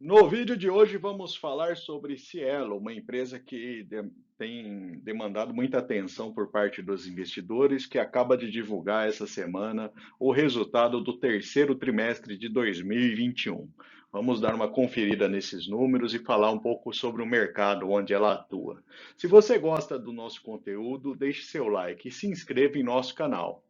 No vídeo de hoje vamos falar sobre Cielo, uma empresa que tem demandado muita atenção por parte dos investidores, que acaba de divulgar essa semana o resultado do terceiro trimestre de 2021. Vamos dar uma conferida nesses números e falar um pouco sobre o mercado onde ela atua. Se você gosta do nosso conteúdo, deixe seu like e se inscreva em nosso canal.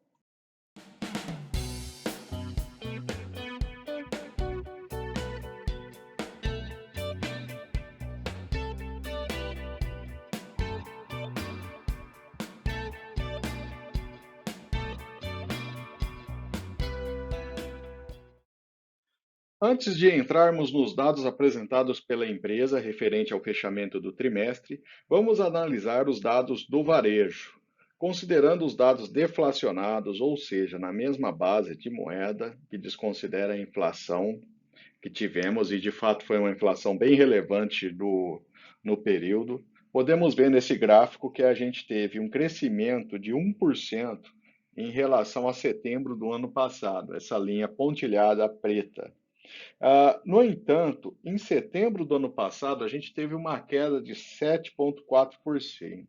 Antes de entrarmos nos dados apresentados pela empresa referente ao fechamento do trimestre, vamos analisar os dados do varejo. Considerando os dados deflacionados, ou seja, na mesma base de moeda, que desconsidera a inflação que tivemos, e de fato foi uma inflação bem relevante no período, podemos ver nesse gráfico que a gente teve um crescimento de 1% em relação a setembro do ano passado, essa linha pontilhada preta. No entanto, em setembro do ano passado, a gente teve uma queda de 7,4%.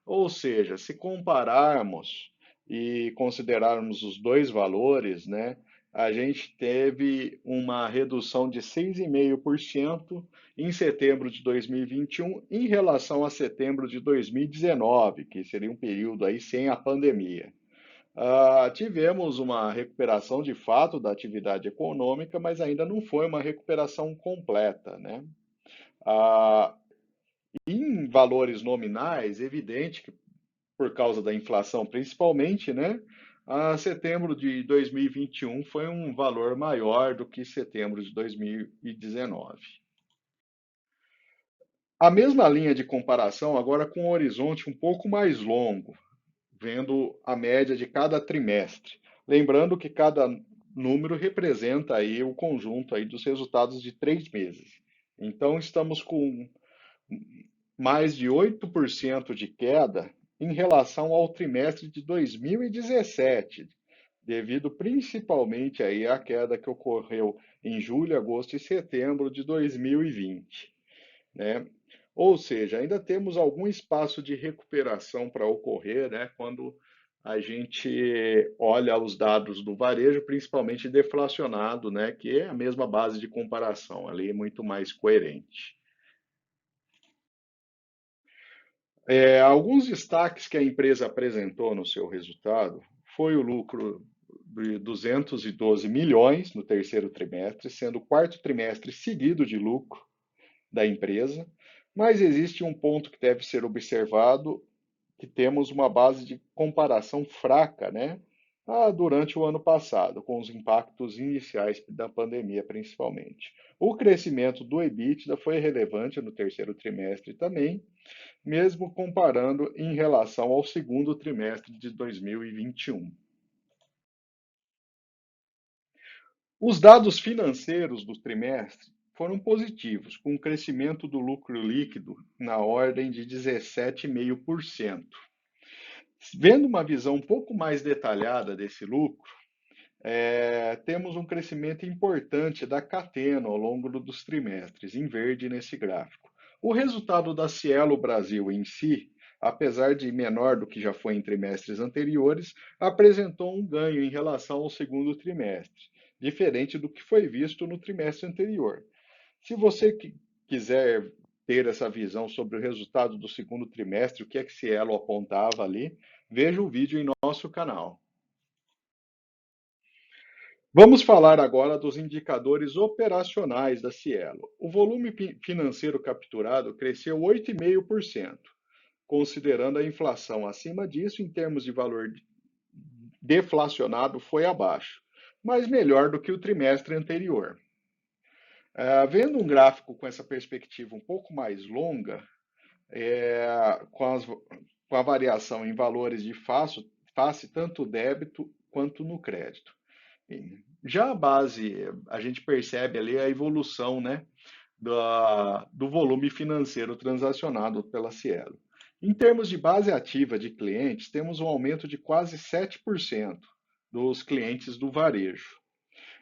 Ou seja, se compararmos e considerarmos os dois valores, né, a gente teve uma redução de 6,5% em setembro de 2021 em relação a setembro de 2019, que seria um período aí sem a pandemia. Tivemos uma recuperação de fato da atividade econômica, mas ainda não foi uma recuperação completa, né? Ah, em valores nominais, evidente que por causa da inflação principalmente, né? Setembro de 2021 foi um valor maior do que setembro de 2019. A mesma linha de comparação, agora com um horizonte um pouco mais longo, vendo a média de cada trimestre. Lembrando que cada número representa aí o conjunto aí dos resultados de 3 meses. Então, estamos com mais de 8% de queda em relação ao trimestre de 2017, devido principalmente aí à queda que ocorreu em julho, agosto e setembro de 2020, né? Ou seja, ainda temos algum espaço de recuperação para ocorrer, né, quando a gente olha os dados do varejo, principalmente deflacionado, né, que é a mesma base de comparação, ali é muito mais coerente. Alguns destaques que a empresa apresentou no seu resultado foi o lucro de 212 milhões no terceiro trimestre, sendo o quarto trimestre seguido de lucro da empresa, mas existe um ponto que deve ser observado, que temos uma base de comparação fraca, né? Durante o ano passado, com os impactos iniciais da pandemia, principalmente. O crescimento do EBITDA foi relevante no terceiro trimestre também, mesmo comparando em relação ao segundo trimestre de 2021. Os dados financeiros do trimestre foram positivos, com um crescimento do lucro líquido na ordem de 17,5%. Vendo uma visão um pouco mais detalhada desse lucro, temos um crescimento importante da Cateno ao longo dos trimestres, em verde nesse gráfico. O resultado da Cielo Brasil em si, apesar de menor do que já foi em trimestres anteriores, apresentou um ganho em relação ao segundo trimestre, diferente do que foi visto no trimestre anterior. Se você quiser ter essa visão sobre o resultado do segundo trimestre, o que é que Cielo apontava ali, veja o vídeo em nosso canal. Vamos falar agora dos indicadores operacionais da Cielo. O volume financeiro capturado cresceu 8,5%, considerando a inflação acima disso, em termos de valor deflacionado, foi abaixo, mas melhor do que o trimestre anterior. Vendo um gráfico com essa perspectiva um pouco mais longa, com a variação em valores de face tanto débito quanto no crédito. Já a base, a gente percebe ali a evolução, né, do volume financeiro transacionado pela Cielo. Em termos de base ativa de clientes, temos um aumento de quase 7% dos clientes do varejo.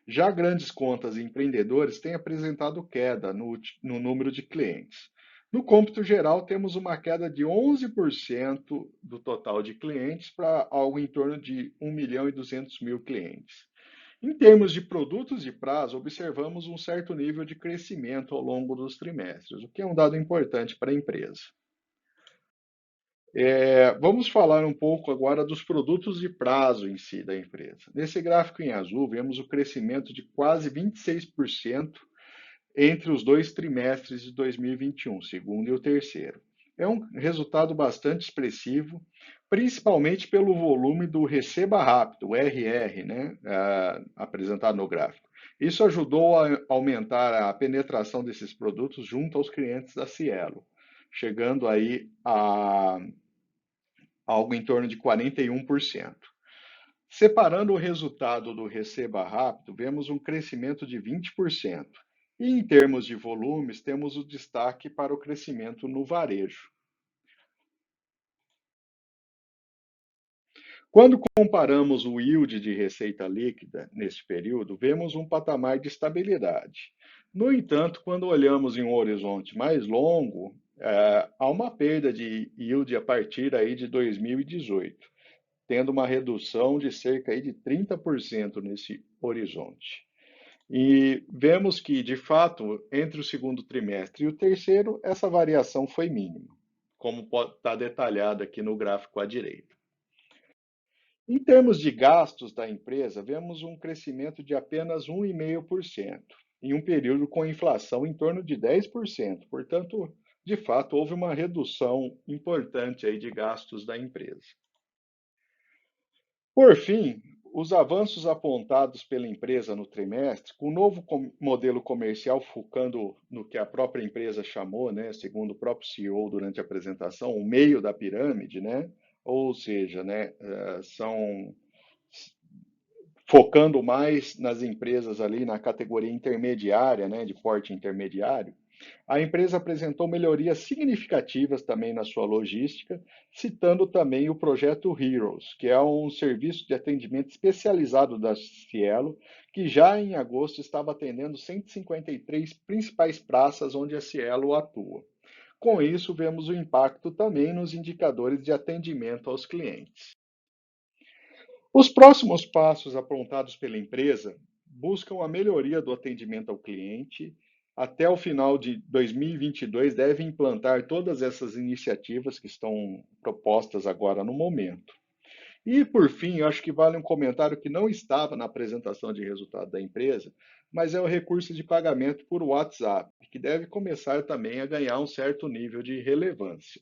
Já grandes contas e empreendedores têm apresentado queda no número de clientes. No cômputo geral, temos uma queda de 11% do total de clientes para algo em torno de 1.200.000 clientes. Em termos de produtos de prazo, observamos um certo nível de crescimento ao longo dos trimestres, o que é um dado importante para a empresa. Vamos falar um pouco agora dos produtos de prazo em si da empresa. Nesse gráfico em azul, vemos o crescimento de quase 26% entre os dois trimestres de 2021, segundo e o terceiro. É um resultado bastante expressivo, principalmente pelo volume do Receba Rápido, o RR, né, apresentado no gráfico. Isso ajudou a aumentar a penetração desses produtos junto aos clientes da Cielo, chegando aí a algo em torno de 41%. Separando o resultado do Receba Rápido, vemos um crescimento de 20%. E em termos de volumes, temos o destaque para o crescimento no varejo. Quando comparamos o yield de receita líquida neste período, vemos um patamar de estabilidade. No entanto, quando olhamos em um horizonte mais longo, há uma perda de yield a partir aí de 2018, tendo uma redução de cerca aí de 30% nesse horizonte. E vemos que, de fato, entre o segundo trimestre e o terceiro, essa variação foi mínima, como está detalhado aqui no gráfico à direita. Em termos de gastos da empresa, vemos um crescimento de apenas 1,5%, em um período com inflação em torno de 10%. Portanto, de fato, houve uma redução importante aí de gastos da empresa. Por fim, os avanços apontados pela empresa no trimestre, com o novo modelo comercial focando no que a própria empresa chamou, né, segundo o próprio CEO durante a apresentação, o meio da pirâmide, né, ou seja, né, são focando mais nas empresas ali na categoria intermediária, né, de porte intermediário. A empresa apresentou melhorias significativas também na sua logística, citando também o projeto Heroes, que é um serviço de atendimento especializado da Cielo, que já em agosto estava atendendo 153 principais praças onde a Cielo atua. Com isso, vemos o impacto também nos indicadores de atendimento aos clientes. Os próximos passos apontados pela empresa buscam a melhoria do atendimento ao cliente. Até o final de 2022, deve implantar todas essas iniciativas que estão propostas agora no momento. E, por fim, eu acho que vale um comentário que não estava na apresentação de resultado da empresa, mas é o recurso de pagamento por WhatsApp, que deve começar também a ganhar um certo nível de relevância.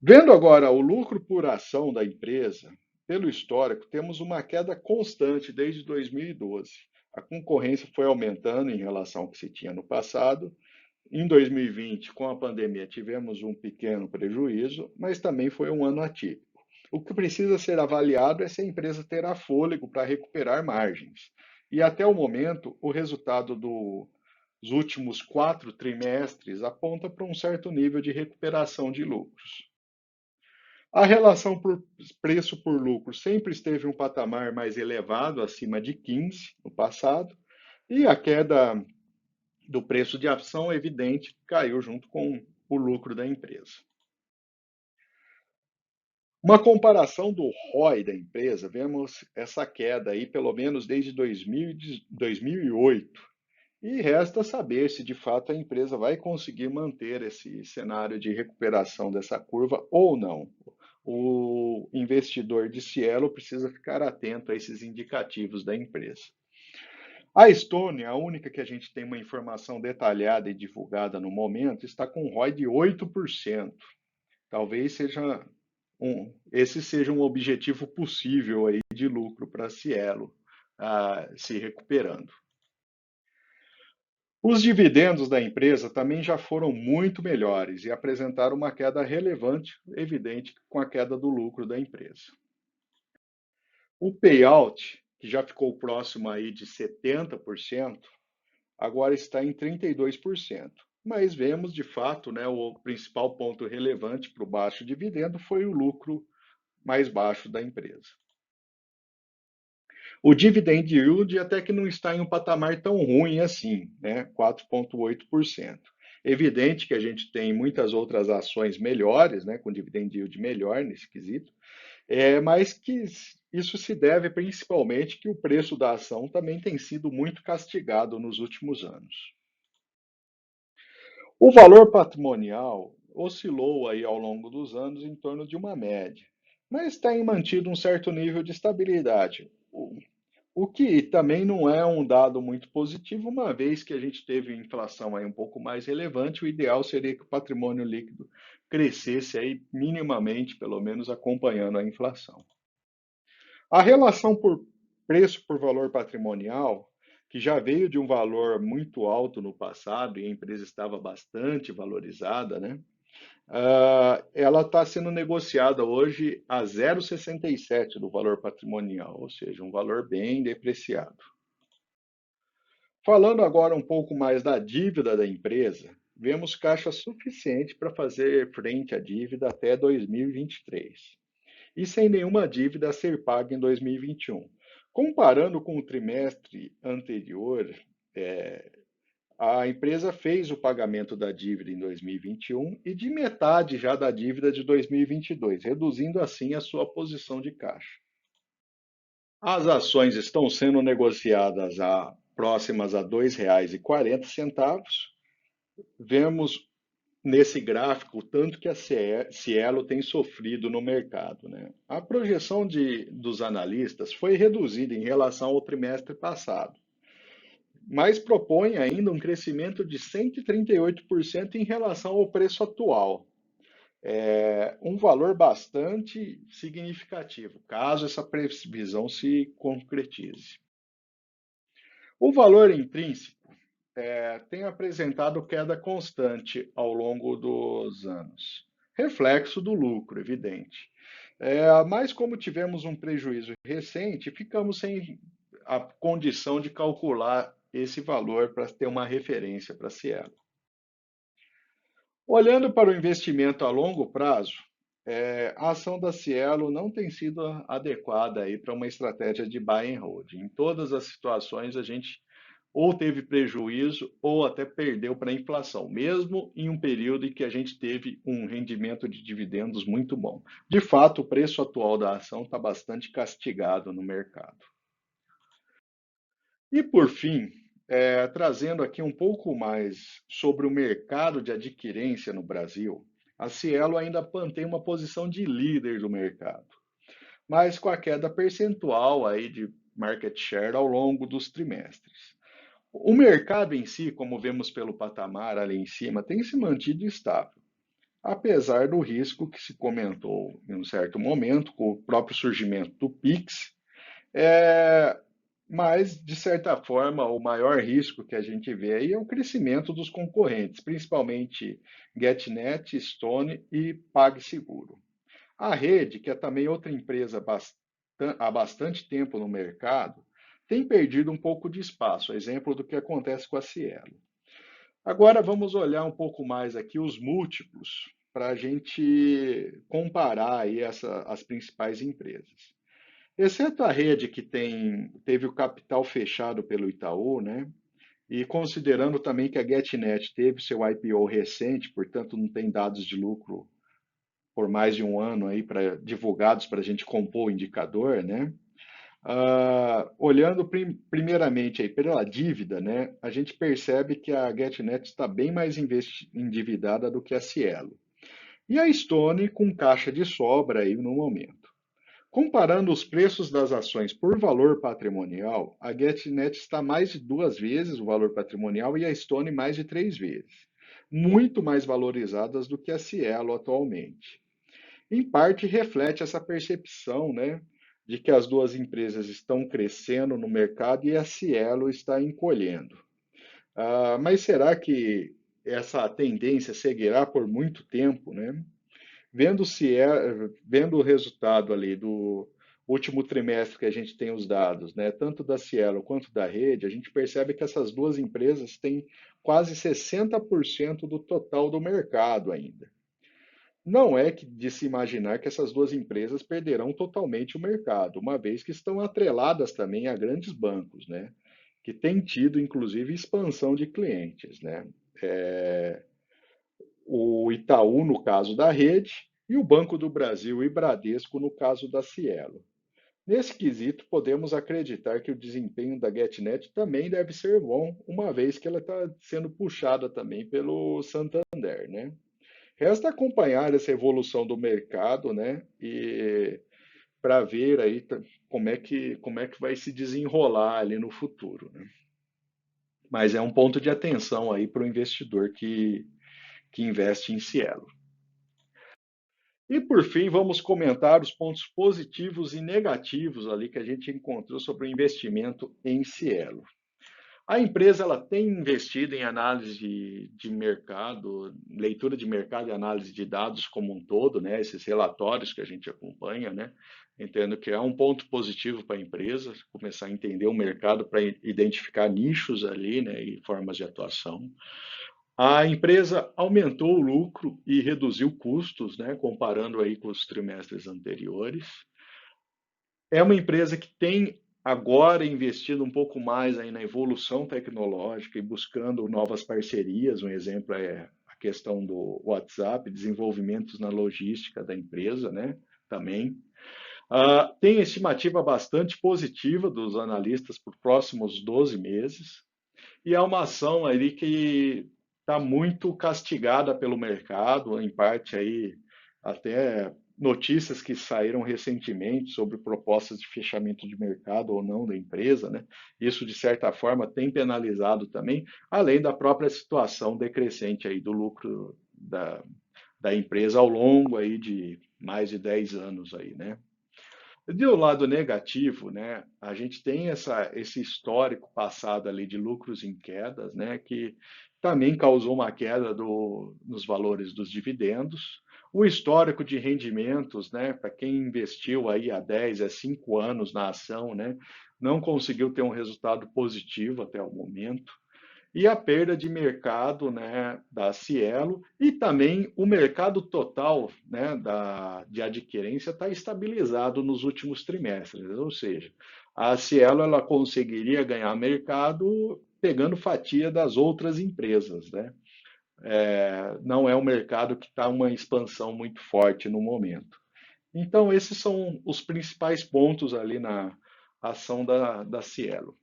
Vendo agora o lucro por ação da empresa, pelo histórico, temos uma queda constante desde 2012. A concorrência foi aumentando em relação ao que se tinha no passado. Em 2020, com a pandemia, tivemos um pequeno prejuízo, mas também foi um ano atípico. O que precisa ser avaliado é se a empresa terá fôlego para recuperar margens. E até o momento, o resultado dos últimos 4 trimestres aponta para um certo nível de recuperação de lucros. A relação por preço por lucro sempre esteve em um patamar mais elevado, acima de 15 no passado, e a queda do preço de ação, evidente, caiu junto com o lucro da empresa. Uma comparação do ROI da empresa, vemos essa queda aí pelo menos desde 2008. E resta saber se de fato a empresa vai conseguir manter esse cenário de recuperação dessa curva ou não. O investidor de Cielo precisa ficar atento a esses indicativos da empresa. A Estônia, a única que a gente tem uma informação detalhada e divulgada no momento, está com um ROI de 8%. Talvez esse seja um objetivo possível aí de lucro para a Cielo, se recuperando. Os dividendos da empresa também já foram muito melhores e apresentaram uma queda relevante, evidente, com a queda do lucro da empresa. O payout, que já ficou próximo aí de 70%, agora está em 32%. Mas vemos, de fato, né, o principal ponto relevante para o baixo dividendo foi o lucro mais baixo da empresa. O dividend yield até que não está em um patamar tão ruim assim, né? 4,8%. Evidente que a gente tem muitas outras ações melhores, né, com dividend yield melhor nesse quesito, mas que isso se deve principalmente que o preço da ação também tem sido muito castigado nos últimos anos. O valor patrimonial oscilou aí ao longo dos anos em torno de uma média, mas tem mantido um certo nível de estabilidade, o que também não é um dado muito positivo, uma vez que a gente teve inflação aí um pouco mais relevante, o ideal seria que o patrimônio líquido crescesse aí minimamente, pelo menos acompanhando a inflação. A relação por preço por valor patrimonial, que já veio de um valor muito alto no passado e a empresa estava bastante valorizada, né? Ela está sendo negociada hoje a 0,67 do valor patrimonial, ou seja, um valor bem depreciado. Falando agora um pouco mais da dívida da empresa, vemos caixa suficiente para fazer frente à dívida até 2023 e sem nenhuma dívida a ser paga em 2021. Comparando com o trimestre anterior, é, a empresa fez o pagamento da dívida em 2021 e de metade já da dívida de 2022, reduzindo assim a sua posição de caixa. As ações estão sendo negociadas próximas a R$ 2,40. Vemos nesse gráfico o tanto que a Cielo tem sofrido no mercado, né? A projeção dos analistas foi reduzida em relação ao trimestre passado, mas propõe ainda um crescimento de 138% em relação ao preço atual. É um valor bastante significativo, caso essa previsão se concretize. O valor intrínseco tem apresentado queda constante ao longo dos anos, reflexo do lucro, evidente. Mas como tivemos um prejuízo recente, ficamos sem a condição de calcular esse valor para ter uma referência para a Cielo. Olhando para o investimento a longo prazo, a ação da Cielo não tem sido adequada aí para uma estratégia de buy and hold. Em todas as situações, a gente ou teve prejuízo ou até perdeu para a inflação, mesmo em um período em que a gente teve um rendimento de dividendos muito bom. De fato, o preço atual da ação está bastante castigado no mercado. E por fim, trazendo aqui um pouco mais sobre o mercado de adquirência no Brasil, a Cielo ainda mantém uma posição de líder do mercado, mas com a queda percentual aí de market share ao longo dos trimestres. O mercado em si, como vemos pelo patamar ali em cima, tem se mantido estável, apesar do risco que se comentou em um certo momento, com o próprio surgimento do Pix, é, mas, de certa forma, o maior risco que a gente vê aí é o crescimento dos concorrentes, principalmente GetNet, Stone e PagSeguro. A Rede, que é também outra empresa há bastante tempo no mercado, tem perdido um pouco de espaço, exemplo do que acontece com a Cielo. Agora vamos olhar um pouco mais aqui os múltiplos para a gente comparar aí as principais empresas. Exceto a Rede que teve o capital fechado pelo Itaú, né? E considerando também que a GetNet teve seu IPO recente, portanto não tem dados de lucro por mais de um ano aí divulgados para a gente compor o indicador, né? Olhando primeiramente aí pela dívida, né, a gente percebe que a GetNet está bem mais endividada do que a Cielo. E a Stone com caixa de sobra aí no momento. Comparando os preços das ações por valor patrimonial, a GetNet está mais de 2 vezes o valor patrimonial e a Stone mais de 3 vezes, muito mais valorizadas do que a Cielo atualmente. Em parte reflete essa percepção, né, de que as duas empresas estão crescendo no mercado e a Cielo está encolhendo. Mas será que essa tendência seguirá por muito tempo, né? Vendo o resultado ali do último trimestre que a gente tem os dados, né, tanto da Cielo quanto da Rede, a gente percebe que essas duas empresas têm quase 60% do total do mercado ainda. Não é de se imaginar que essas duas empresas perderão totalmente o mercado, uma vez que estão atreladas também a grandes bancos, né? Que têm tido, inclusive, expansão de clientes, né? É, o Itaú, no caso da Rede, e o Banco do Brasil e Bradesco, no caso da Cielo. Nesse quesito, podemos acreditar que o desempenho da GetNet também deve ser bom, uma vez que ela está sendo puxada também pelo Santander, né? Resta acompanhar essa evolução do mercado, né? E para ver aí como é que vai se desenrolar ali no futuro, né? Mas é um ponto de atenção aí para o investidor que investe em Cielo. E por fim, vamos comentar os pontos positivos e negativos ali que a gente encontrou sobre o investimento em Cielo. A empresa ela tem investido em análise de mercado, leitura de mercado e análise de dados como um todo, né? Esses relatórios que a gente acompanha, né? Entendo que é um ponto positivo para a empresa começar a entender o mercado para identificar nichos ali, né? E formas de atuação. A empresa aumentou o lucro e reduziu custos, né? Comparando aí com os trimestres anteriores. É uma empresa que tem agora investido um pouco mais aí na evolução tecnológica e buscando novas parcerias. Um exemplo é a questão do WhatsApp, desenvolvimentos na logística da empresa, né? Também. Tem estimativa bastante positiva dos analistas para os próximos 12 meses. E é uma ação ali que está muito castigada pelo mercado, em parte aí até notícias que saíram recentemente sobre propostas de fechamento de mercado ou não da empresa, né? Isso de certa forma tem penalizado também, além da própria situação decrescente aí do lucro da empresa ao longo aí de mais de 10 anos aí, né? Do lado negativo, né, a gente tem esse histórico passado ali de lucros em quedas, né, que também causou uma queda nos valores dos dividendos. O histórico de rendimentos, né, para quem investiu aí há 10, a 5 anos na ação, né, não conseguiu ter um resultado positivo até o momento e a perda de mercado, né, da Cielo e também o mercado total, né, de adquirência está estabilizado nos últimos trimestres, ou seja, a Cielo ela conseguiria ganhar mercado pegando fatia das outras empresas, né? Não é um mercado que está uma expansão muito forte no momento. Então, esses são os principais pontos ali na ação da Cielo.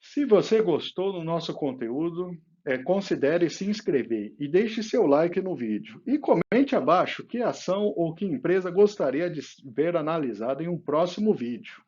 Se você gostou do nosso conteúdo, considere se inscrever e deixe seu like no vídeo. E comente abaixo que ação ou que empresa gostaria de ver analisada em um próximo vídeo.